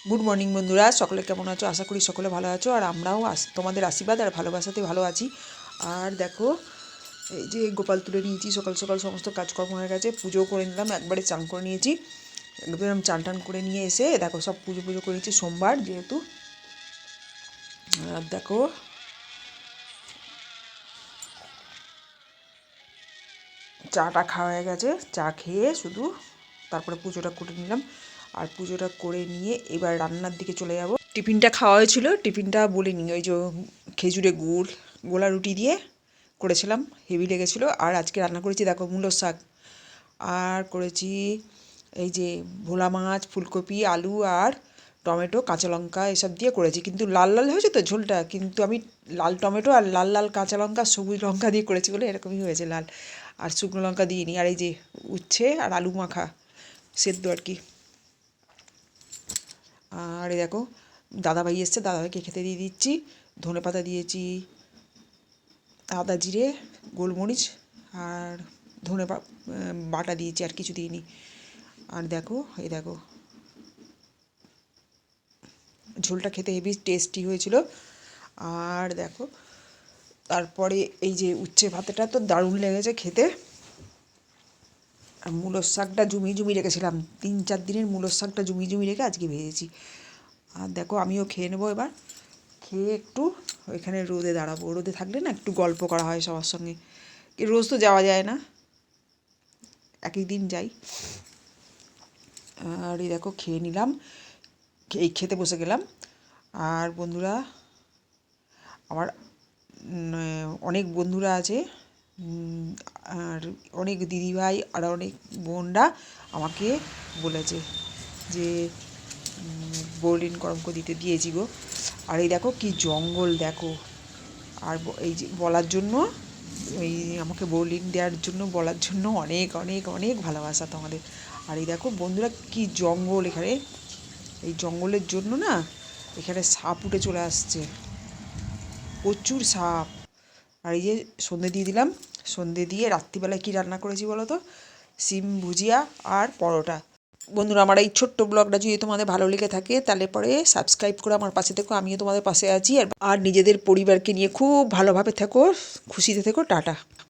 Good morning বন্ধুরা, সকলে কেমন আছো? আশা করি সকলে ভালো আছো। আর আমরাও তোমাদের আশীর্বাদ আর ভালোবাসাতে ভালো আছি। আর দেখো, এই যে গোপাল তুলে নিয়েছি, সকাল সকাল সমস্ত কাজকর্ম হয়ে গেছে, পুজো করে নিলাম, একবারে চান করে নিয়েছি। একদম চান টান করে নিয়ে এসে দেখো সব পুজো পুজো করে নিয়েছি, সোমবার যেহেতু। আর দেখো চাটা খাওয়া হয়ে গেছে, চা খেয়ে শুধু তারপরে পুজোটা করে নিলাম। আর পুজোটা করে নিয়ে এবার রান্নার দিকে চলে যাব। টিফিনটা খাওয়া হয়েছিল, টিফিনটা বলিনি, ওই যে খেজুরে গুড় গোলা রুটি দিয়ে করেছিলাম, হেভি লেগেছিলো। আর আজকে রান্না করেছি দেখো মূলোর শাক, আর করেছি এই যে ভোলা মাছ, ফুলকপি, আলু আর টমেটো, কাঁচা লঙ্কা এসব দিয়ে করেছি। কিন্তু লাল লাল হয়েছে তো ঝোলটা, কিন্তু আমি লাল টমেটো আর লাল লাল কাঁচা লঙ্কা, সবুজ লঙ্কা দিয়ে করেছি বলে এরকমই হয়েছে লাল, আর শুকনো লঙ্কা দিইনি। আর এই যে উচ্ছে আর আলু মাখা সেদ্ধ আর কি। আর এই দেখো দাদাভাই এসছে, দাদাভাইকে খেতে দিয়ে দিচ্ছি। ধনে পাতা দিয়েছি, আদা জিরে গোলমরিচ আর ধনে বাটা দিয়েছি, আর কিছু দিইনি। আর দেখো এই দেখো ঝোলটা খেতে হেভি টেস্টি হয়েছিল। আর দেখো তারপরে এই যে উচ্ছে ভাতেটা তো দারুণ লেগেছে খেতে। আর মূলোর শাকটা জুমি রেখেছিলাম, 3-4 দিনের মূলোর শাকটা জুমি রেখে আজকে ভেজেছি। আর দেখো আমিও খেয়ে নেবো এবার, খেয়ে একটু ওইখানে রোদে দাঁড়াবো। রোদে থাকলে না একটু গল্প করা হয় সবার সঙ্গে, রোজ তো যাওয়া যায় না, একই দিন যাই। আর এই দেখো খেয়ে নিলাম, এই খেতে বসে গেলাম। আর বন্ধুরা আমার অনেক বন্ধুরা আছে, আর অনেক দিদিভাই আর অনেক বোনরা আমাকে বলেছে যে বোরডিন গরম করে দিতে দিয়েছি গো। আর এই দেখো কি জঙ্গল দেখো, আর এই যে বলার জন্য, এই আমাকে বোরডিন দেওয়ার জন্য বলার জন্য অনেক অনেক অনেক ভালোবাসা তোমাদের। আর এই দেখো বন্ধুরা কি জঙ্গল এখানে, এই জঙ্গলের জন্য না এখানে সাপ উঠে চলে আসছে, প্রচুর সাপ। আর এই যে সন্ধে দিয়ে দিলাম, সন্ধে দিয়ে রাত্রিবেলায় কী রান্না করেছি বলো তো? সিম ভুজিয়া আর পরোটা। বন্ধুরা আমার এই ছোট্ট ব্লগটা যদি তোমাদের ভালো লেগে থাকে তাহলে পরে সাবস্ক্রাইব করে আমার পাশে থেকো, আমিও তোমাদের পাশে আছি। আর নিজেদের পরিবারকে নিয়ে খুব ভালোভাবে থেকো, খুশিতে থেকো। টাটা।